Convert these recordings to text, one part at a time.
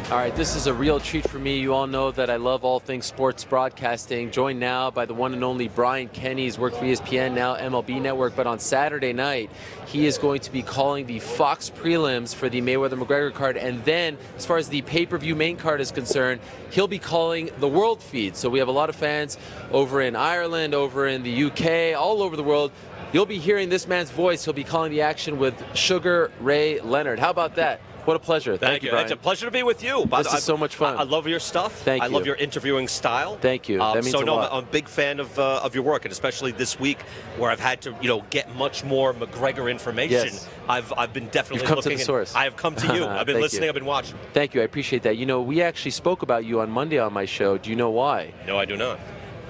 All right, this is a real treat for me. You all know that I love all things sports broadcasting. Joined now by the one and only Brian Kenny. He's worked for ESPN, now MLB Network. But on Saturday night, he is going to be calling the Fox prelims for the Mayweather-McGregor card. And then, as far as the pay-per-view main card is concerned, he'll be calling the world feed. So we have a lot of fans over in Ireland, over in the UK, all over the world. You'll be hearing this man's voice. He'll be calling the action with Sugar Ray Leonard. How about that? What a pleasure. Thank you, Brian. It's a pleasure to be with you. This is so much fun. I love your stuff. Thank you. I love your interviewing style. Thank you. That means a lot. I'm a big fan of your work, and especially this week where I've had to, get much more McGregor information. Yes. I've been definitely You've come looking. to the source. I have come to you. I've been listening. I've been watching. Thank you. I appreciate that. We actually spoke about you on Monday on my show. Do you know why? No, I do not.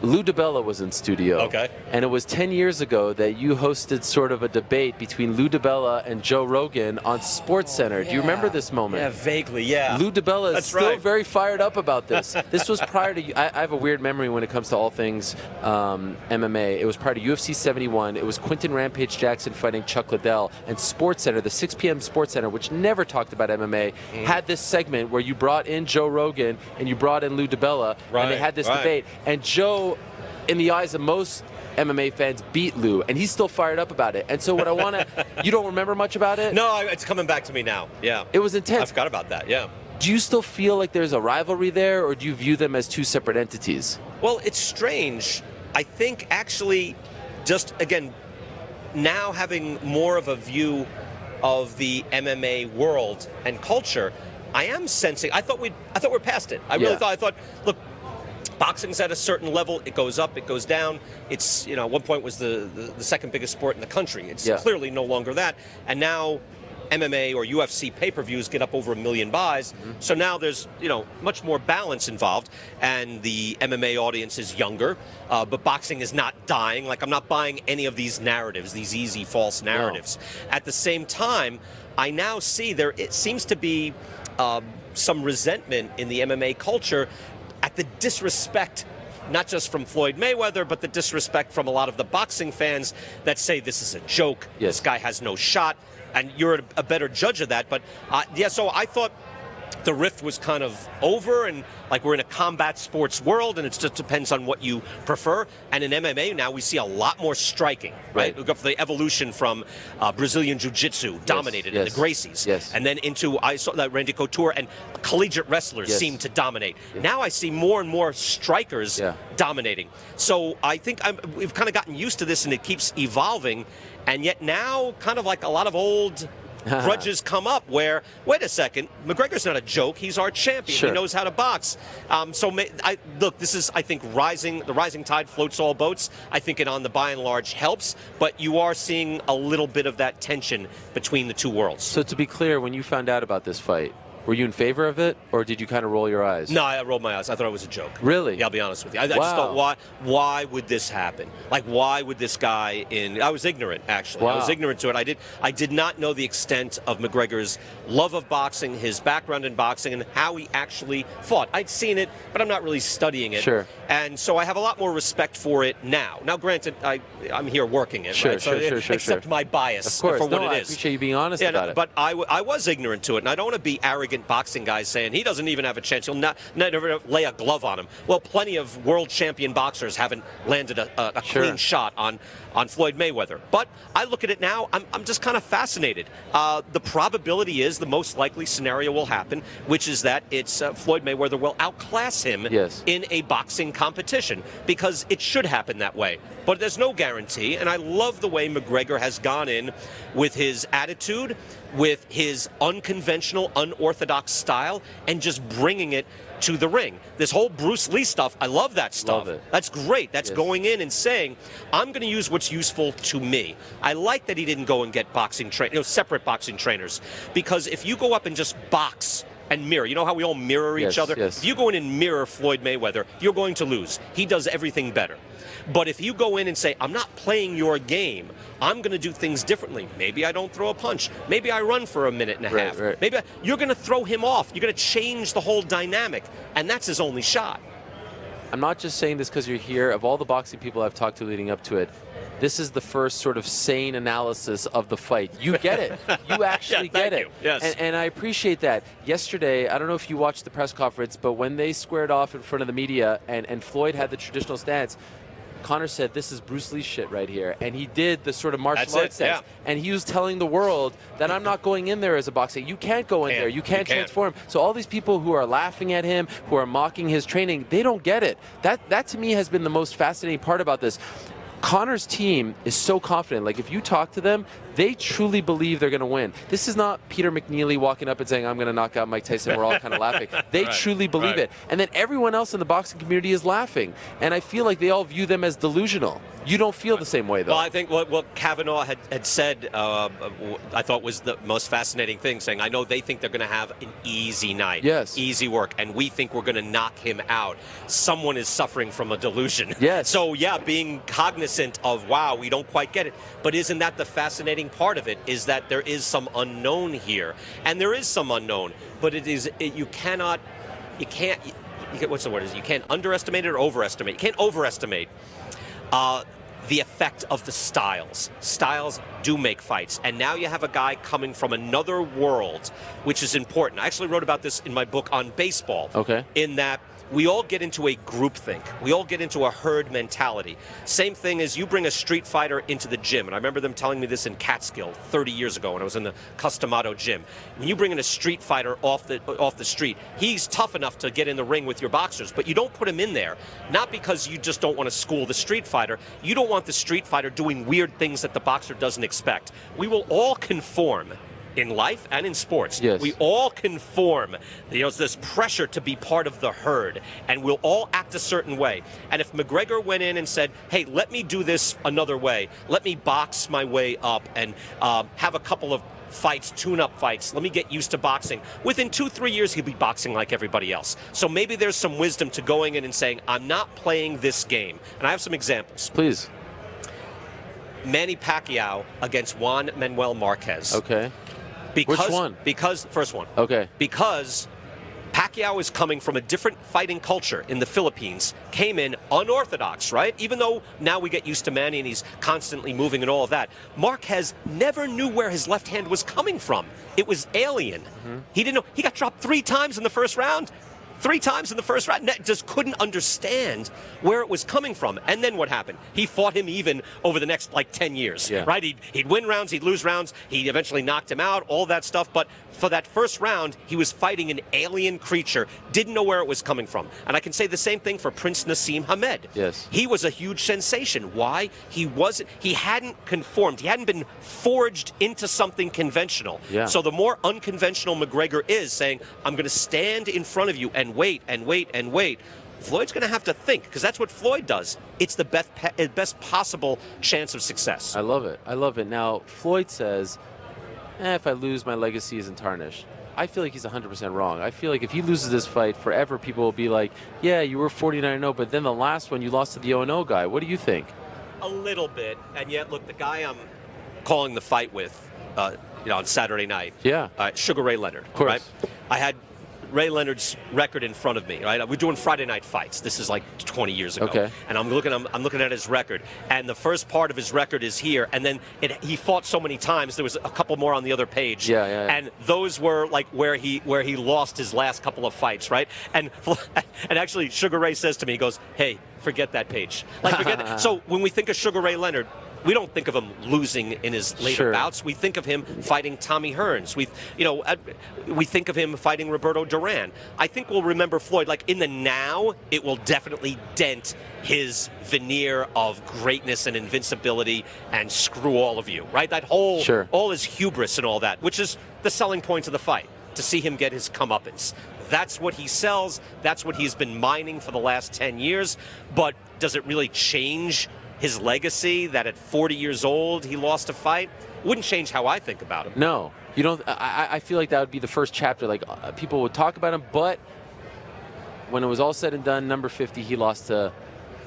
Lou DiBella was in studio. Okay. And it was 10 years ago that you hosted sort of a debate between Lou DiBella and Joe Rogan on SportsCenter. Do you rememma this moment? Yeah, vaguely, yeah. Lou DiBella is still very fired up about this. This was prior to, I have a weird memory when it comes to all things MMA. It was prior to UFC 71. It was Quinton Rampage Jackson fighting Chuck Liddell. And SportsCenter, the 6 p.m. SportsCenter, which never talked about MMA, had this segment where you brought in Joe Rogan and you brought in Lou DiBella. And they had this debate. And Joe, in the eyes of most MMA fans, beat Lou, and he's still fired up about it. And so what I want to, you don't remember much about it? No, it's coming back to me now. Yeah. It was intense. I forgot about that, yeah. Do you still feel like there's a rivalry there, or do you view them as two separate entities? Well, it's strange. I think actually, just again, now having more of a view of the MMA world and culture, I am sensing, I thought we're past it. I thought, look, boxing's at a certain level. It goes up, it goes down. It's, at one point was the second biggest sport in the country. It's clearly no longer that. And now MMA or UFC pay-per-views get up over 1 million buys. So now there's, much more balance involved. And the MMA audience is younger. But boxing is not dying. Like, I'm not buying any of these narratives, these easy false narratives. No. At the same time, I now see it seems to be some resentment in the MMA culture at the disrespect, not just from Floyd Mayweather, but the disrespect from a lot of the boxing fans that say this is a joke, this guy has no shot, and you're a better judge of that. But, so I thought the rift was kind of over, and like we're in a combat sports world, and it just depends on what you prefer. And in MMA now we see a lot more striking, right? We go for the evolution from Brazilian Jiu-Jitsu dominated in the Gracies, and then into, I saw that Randy Couture and collegiate wrestlers seem to dominate. Now I see more and more strikers dominating. So I think we've kind of gotten used to this, and it keeps evolving. And yet now, kind of like a lot of old grudges come up where, wait a second, McGregor's not a joke. He's our champion. He knows how to box. Look, this is, I think, the rising tide floats all boats. I think it, on the by and large, helps. But you are seeing a little bit of that tension between the two worlds. So to be clear, when you found out about this fight, were you in favor of it, or did you kind of roll your eyes? No, I rolled my eyes. I thought it was a joke. Really? Yeah, I'll be honest with you. I just thought, why would this happen? Like, why would this guy I was ignorant, actually. I was ignorant to it. I did not know the extent of McGregor's love of boxing, his background in boxing, and how he actually fought. I'd seen it, but I'm not really studying it. Sure. And so I have a lot more respect for it now. Now, granted, I'm here working it, right? So accept my bias for what it is. I appreciate you being honest about it. But I was ignorant to it, and I don't want to be arrogant boxing guys saying he doesn't even have a chance. He'll never lay a glove on him. Well, plenty of world champion boxers haven't landed a clean shot on Floyd Mayweather. But I look at it now, I'm just kind of fascinated. The probability is the most likely scenario will happen, which is that it's Floyd Mayweather will outclass him in a boxing competition, because it should happen that way. But there's no guarantee, and I love the way McGregor has gone in with his attitude, with his unconventional, unorthodox style, and just bringing it to the ring. This whole Bruce Lee stuff, I love that stuff. That's great. That's going in and saying, I'm going to use what's useful to me. I like that he didn't go and get boxing separate boxing trainers, because if you go up and just box and mirror, you know how we all mirror each other? If you go in and mirror Floyd Mayweather, you're going to lose. He does everything better. But if you go in and say, I'm not playing your game, I'm going to do things differently. Maybe I don't throw a punch. Maybe I run for a minute and a half. Maybe you're going to throw him off. You're going to change the whole dynamic, and that's his only shot. I'm not just saying this because you're here. Of all the boxing people I've talked to leading up to it, this is the first sort of sane analysis of the fight. You get it. You actually get it. Yes. And I appreciate that. Yesterday, I don't know if you watched the press conference, but when they squared off in front of the media and Floyd had the traditional stance, Conor said, this is Bruce Lee shit right here. And he did the sort of martial arts stance. Yeah. And he was telling the world that I'm not going in there as a boxer. You can't go in there. You can't transform. So all these people who are laughing at him, who are mocking his training, they don't get it. That to me has been the most fascinating part about this. Conor's team is so confident. Like, if you talk to them, they truly believe they're going to win. This is not Peter McNeely walking up and saying, I'm going to knock out Mike Tyson. We're all kind of laughing. They truly believe it. And then everyone else in the boxing community is laughing. And I feel like they all view them as delusional. You don't feel the same way, though. Well, I think what Kavanaugh had said, I thought was the most fascinating thing, saying, I know they think they're going to have an easy night. Yes. Easy work. And we think we're going to knock him out. Someone is suffering from a delusion. Yes. So, yeah, being cognizant of, wow, we don't quite get it. But isn't that the fascinating part of it, is that there is some unknown here. And there is some unknown. But you can't underestimate it or overestimate. You can't overestimate the effect of the styles. Styles do make fights. And now you have a guy coming from another world, which is important. I actually wrote about this in my book on baseball. Okay. In that we all get into a groupthink. We all get into a herd mentality. Same thing as you bring a street fighter into the gym. And I remember them telling me this in Catskill 30 years ago when I was in the Customato gym. When you bring in a street fighter off the street, he's tough enough to get in the ring with your boxers, but you don't put him in there. Not because you just don't want to school the street fighter. You don't want the street fighter doing weird things that the boxer doesn't expect. We will all conform. In life and in sports, yes. We all conform. There's this pressure to be part of the herd, and we'll all act a certain way. And if McGregor went in and said, hey, let me do this another way, let me box my way up and have a couple of fights, tune-up fights, let me get used to boxing, within 2-3 years he'll be boxing like everybody else. So maybe there's some wisdom to going in and saying, I'm not playing this game. And I have some examples. Please. Manny Pacquiao against Juan Manuel Marquez. Okay. Because, which one? Because, first one. Okay. Because Pacquiao is coming from a different fighting culture in the Philippines, came in unorthodox, right? Even though now we get used to Manny and he's constantly moving and all of that. Marquez never knew where his left hand was coming from. It was alien. Mm-hmm. He didn't know. He got dropped 3 times in the first round. 3 times in the first round, just couldn't understand where it was coming from. And then what happened? He fought him even over the next, 10 years, right? He'd win rounds, he'd lose rounds, he eventually knocked him out, all that stuff. But for that first round, he was fighting an alien creature, didn't know where it was coming from. And I can say the same thing for Prince Nassim Hamed. Yes. He was a huge sensation. Why? He hadn't conformed. He hadn't been forged into something conventional. Yeah. So the more unconventional McGregor is, saying, I'm going to stand in front of you and wait and wait and wait, Floyd's going to have to think, because that's what Floyd does. It's the best possible chance of success. I love it. I love it. Now, Floyd says, if I lose, my legacy isn't tarnished. I feel like he's 100% wrong. I feel like if he loses this fight forever, people will be like, yeah, you were 49-0, but then the last one, you lost to the 0-0 guy. What do you think? A little bit. And yet, look, the guy I'm calling the fight with, on Saturday night, Sugar Ray Leonard. Of course. Right? I had Ray Leonard's record in front of me, right? We're doing Friday night fights. This is like 20 years ago. Okay. And I'm looking at his record. And the first part of his record is here. And then he fought so many times. There was a couple more on the other page. Yeah. And those were like where he lost his last couple of fights, right? And actually Sugar Ray says to me, he goes, hey, forget that page. Forget that. So when we think of Sugar Ray Leonard, we don't think of him losing in his later bouts. We think of him fighting Tommy Hearns. We think of him fighting Roberto Duran. I think we'll remember Floyd. In the now, it will definitely dent his veneer of greatness and invincibility and screw all of you, right? That whole, all his hubris and all that, which is the selling point of the fight, to see him get his comeuppance. That's what he sells. That's what he's been mining for the last 10 years. But does it really change his legacy that at 40 years old he lost a fight? Wouldn't change how I think about him. No, you don't. I feel like that would be the first chapter. People would talk about him, but when it was all said and done, number 50, he lost to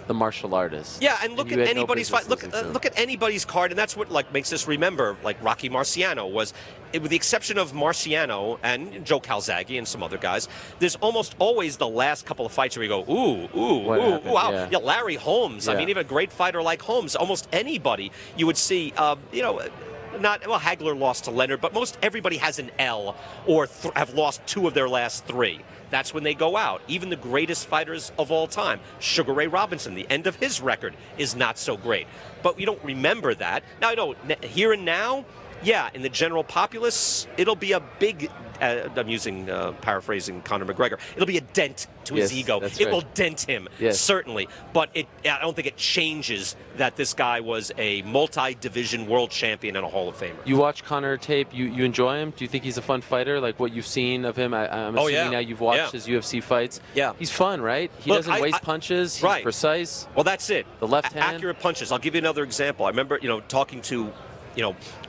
the martial artist. Yeah, and look at anybody's fight. Look at anybody's card, and that's what makes us remember. Like Rocky Marciano was, with the exception of Marciano and Joe Calzaghe and some other guys, there's almost always the last couple of fights where you go, wow. Yeah, Larry Holmes. I mean, even a great fighter like Holmes, almost anybody you would see, Hagler lost to Leonard, but most everybody has an L or have lost 2 of their last 3. That's when they go out. Even the greatest fighters of all time, Sugar Ray Robinson, the end of his record is not so great. But you don't remember that. Now, here and now, yeah, in the general populace, it'll be a big, I'm paraphrasing Conor McGregor, it'll be a dent to his ego. It will dent him, certainly. But I don't think it changes that this guy was a multi-division world champion and a Hall of Famer. You watch Conor tape, you enjoy him? Do you think he's a fun fighter? Like what you've seen of him? I'm assuming now you've watched his UFC fights. Yeah. He's fun, right? He doesn't waste punches. He's precise. Well, that's it. The left hand. Accurate punches. I'll give you another example. I remember, talking to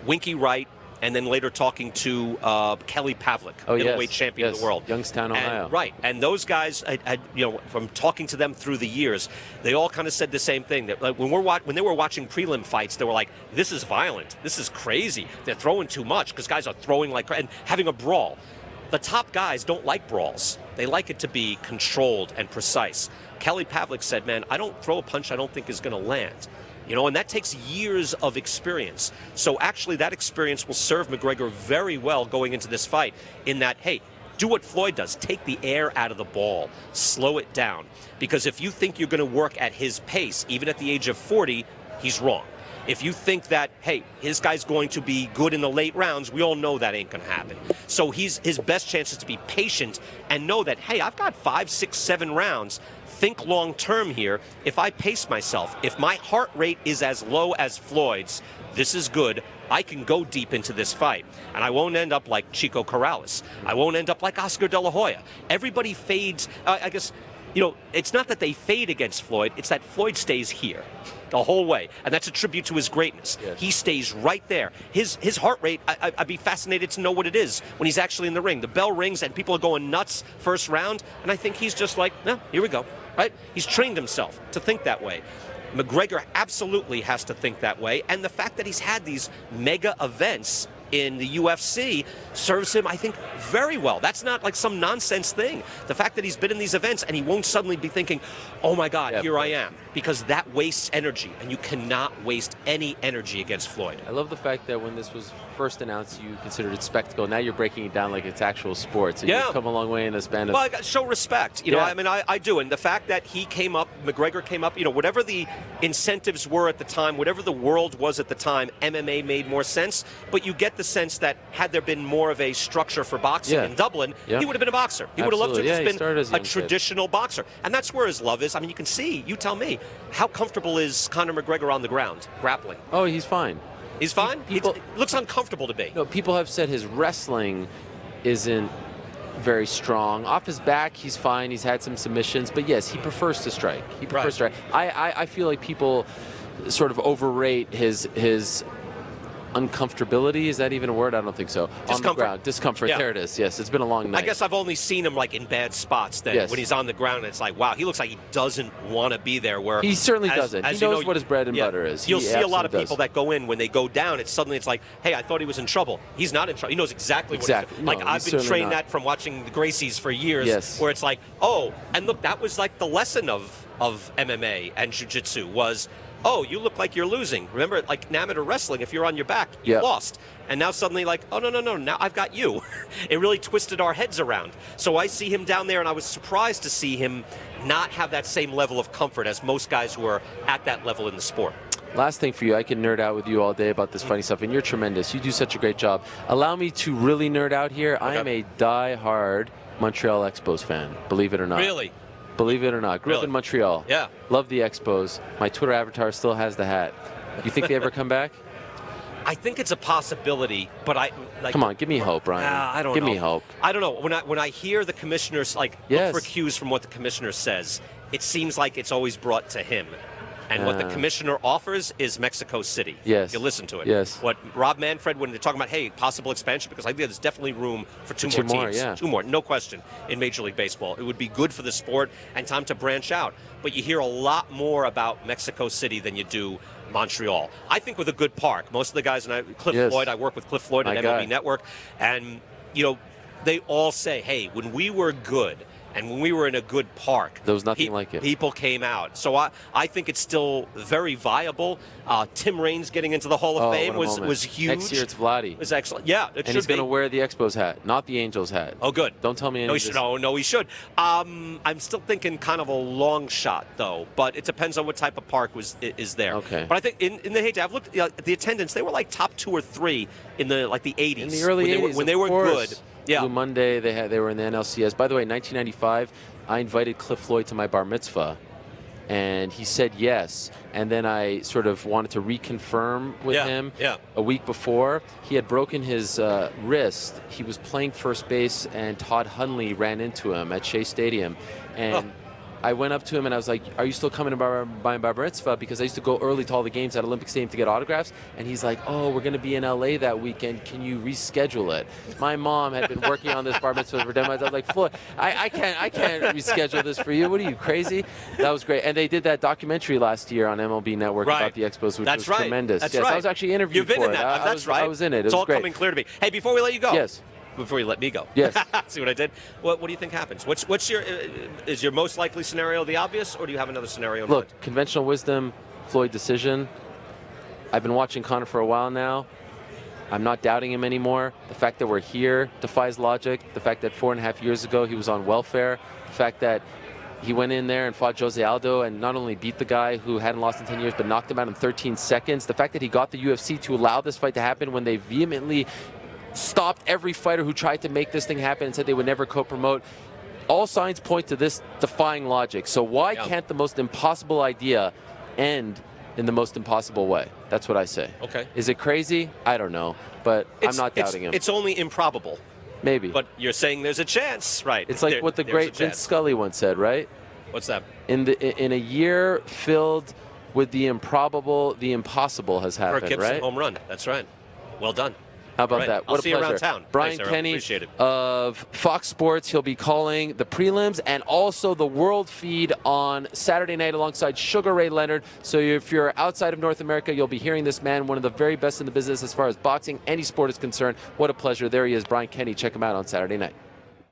Winky Wright, and then later talking to Kelly Pavlik, middleweight champion of the world. Youngstown, Ohio. And those guys, from talking to them through the years, they all kind of said the same thing. That when they were watching prelim fights, they were like, this is violent. This is crazy. They're throwing too much because guys are throwing and having a brawl. The top guys don't like brawls. They like it to be controlled and precise. Kelly Pavlik said, man, I don't throw a punch I don't think is going to land. And that takes years of experience. So actually that experience will serve McGregor very well going into this fight in that, hey, do what Floyd does. Take the air out of the ball. Slow it down. Because if you think you're going to work at his pace, even at the age of 40, he's wrong. If you think that, hey, his guy's going to be good in the late rounds, we all know that ain't going to happen. So his best chance is to be patient and know that, hey, I've got 5, 6, 7 rounds. Think long term here. If I pace myself, if my heart rate is as low as Floyd's, this is good. I can go deep into this fight. And I won't end up like Chico Corrales. I won't end up like Oscar De La Hoya. Everybody fades. I guess, it's not that they fade against Floyd. It's that Floyd stays here the whole way. And that's a tribute to his greatness. Yes. He stays right there. His heart rate, I'd be fascinated to know what it is when he's actually in the ring. The bell rings and people are going nuts first round. And I think he's just like, no, here we go. Right? He's trained himself to think that way. McGregor absolutely has to think that way. And the fact that he's had these mega events in the UFC serves him, I think, very well. That's not like some nonsense thing. The fact that he's been in these events and he won't suddenly be thinking, oh my God, here I am. Because that wastes energy, and you cannot waste any energy against Floyd. I love the fact that when this was first announced, you considered it spectacle. Now you're breaking it down like it's actual sports. And you've come a long way in the span of... Well, I got to show respect. I do. And the fact that he came up, McGregor came up, whatever the incentives were at the time, whatever the world was at the time, MMA made more sense. But you get the sense that had there been more of a structure for boxing in Dublin, he would have been a boxer. He would have loved to have just been a traditional boxer. And that's where his love is. I mean, you can see, you tell me, how comfortable is Conor McGregor on the ground, grappling? Oh, he's fine. He's fine? It looks uncomfortable to me. No, people have said his wrestling isn't very strong. Off his back, he's fine. He's had some submissions. But yes, he prefers to strike. He prefers to strike. I feel like people sort of overrate his uncomfortability. Is that even a word? I don't think so. Discomfort. On the ground. Discomfort. Yeah. There it is. Yes, it's been a long night. I guess I've only seen him like in bad spots then when he's on the ground and it's like, wow, he looks like he doesn't want to be there. Where he certainly doesn't. He knows what his bread and butter is. You'll see a lot of people that go in, when they go down, it's like, hey, I thought he was in trouble. He's not in trouble. He knows exactly what he's doing. Like, I've been trained that from watching the Gracies for years, where it's like, oh, and look, that was like the lesson of MMA and jiu-jitsu was, oh, you look like you're losing. Remember, like in amateur wrestling, if you're on your back, you lost. And now suddenly like, oh, no, now I've got you. It really twisted our heads around. So I see him down there, and I was surprised to see him not have that same level of comfort as most guys who are at that level in the sport. Last thing for you, I can nerd out with you all day about this funny stuff, and you're tremendous. You do such a great job. Allow me to really nerd out here. Okay. I am a die-hard Montreal Expos fan, believe it or not. Really? Believe it or not. Grew up in Montreal. Yeah. Love the Expos. My Twitter avatar still has the hat. You think they ever come back? I think it's a possibility, but come on, give me hope, Brian. I don't know. Give me hope. I don't know. When I hear the commissioners look for cues from what the commissioner says, it seems like it's always brought to him. And what the commissioner offers is Mexico City. Yes. You listen to it. Yes. What Rob Manfred, when they're talking about, hey, possible expansion, because I think there's definitely room for two more teams. Yeah. 2 more, no question, in Major League Baseball. It would be good for the sport and time to branch out. But you hear a lot more about Mexico City than you do Montreal. I think with a good park. Most of the guys, and Floyd, I work with Cliff Floyd at MLB Network, and, you know, they all say, hey, when we were good, and when we were in a good park, there was nothing like it. People came out. So I think it's still very viable. Tim Raines getting into the Hall of Fame was huge. Next year it's Vladdy. It was excellent. Yeah, and he's going to wear the Expos hat, not the Angels hat. Oh, good. Don't tell me anything. No, he should. I'm still thinking kind of a long shot, though. But it depends on what type of park is there. Okay. But I think in the heyday, I've looked at the attendance. They were like top 2 or 3 in the 80s. In the early 80s, when they were good. Yeah. Blue Monday, they were in the NLCS. By the way, in 1995, I invited Cliff Floyd to my bar mitzvah, and he said yes. And then I sort of wanted to reconfirm with him a week before. He had broken his wrist. He was playing first base, and Todd Hundley ran into him at Shea Stadium. And I went up to him and I was like, are you still coming to my bar mitzvah? Because I used to go early to all the games at Olympic Stadium to get autographs. And he's like, oh, we're going to be in LA that weekend. Can you reschedule it? My mom had been working on this bar mitzvah for 10 months. I was like, Floyd, I can't reschedule this for you. What are you, crazy? That was great. And they did that documentary last year on MLB Network about the Expos, which was tremendous. That's yes, right. I was actually interviewed for it. You've been in that. That's right. I was in it. It's was all great. coming clear to me. Hey, before we let you go. Yes. Before you let me go. Yes. See what I did? What do you think happens? What's your is your most likely scenario the obvious, or do you have another scenario in mind? Look, conventional wisdom, Floyd decision. I've been watching Conor for a while now. I'm not doubting him anymore. The fact that we're here defies logic. The fact that 4.5 years ago he was on welfare. The fact that he went in there and fought Jose Aldo and not only beat the guy who hadn't lost in 10 years, but knocked him out in 13 seconds. The fact that he got the UFC to allow this fight to happen when they vehemently stopped every fighter who tried to make this thing happen and said they would never co-promote. All signs point to this defying logic. So why can't the most impossible idea end in the most impossible way? That's what I say. Okay. Is it crazy? I don't know, but I'm not doubting him. It's only improbable. Maybe. But you're saying there's a chance, right? It's like what the great Vince Scully once said, right? What's that? In a year filled with the improbable, the impossible has happened, Kirk Gibson right? home run. That's right. Well done. How about that? What I'll see you around town. Brian Kenny of Fox Sports. He'll be calling the prelims and also the World Feed on Saturday night alongside Sugar Ray Leonard. So if you're outside of North America, you'll be hearing this man, one of the very best in the business as far as boxing, any sport is concerned. What a pleasure. There he is, Brian Kenny. Check him out on Saturday night.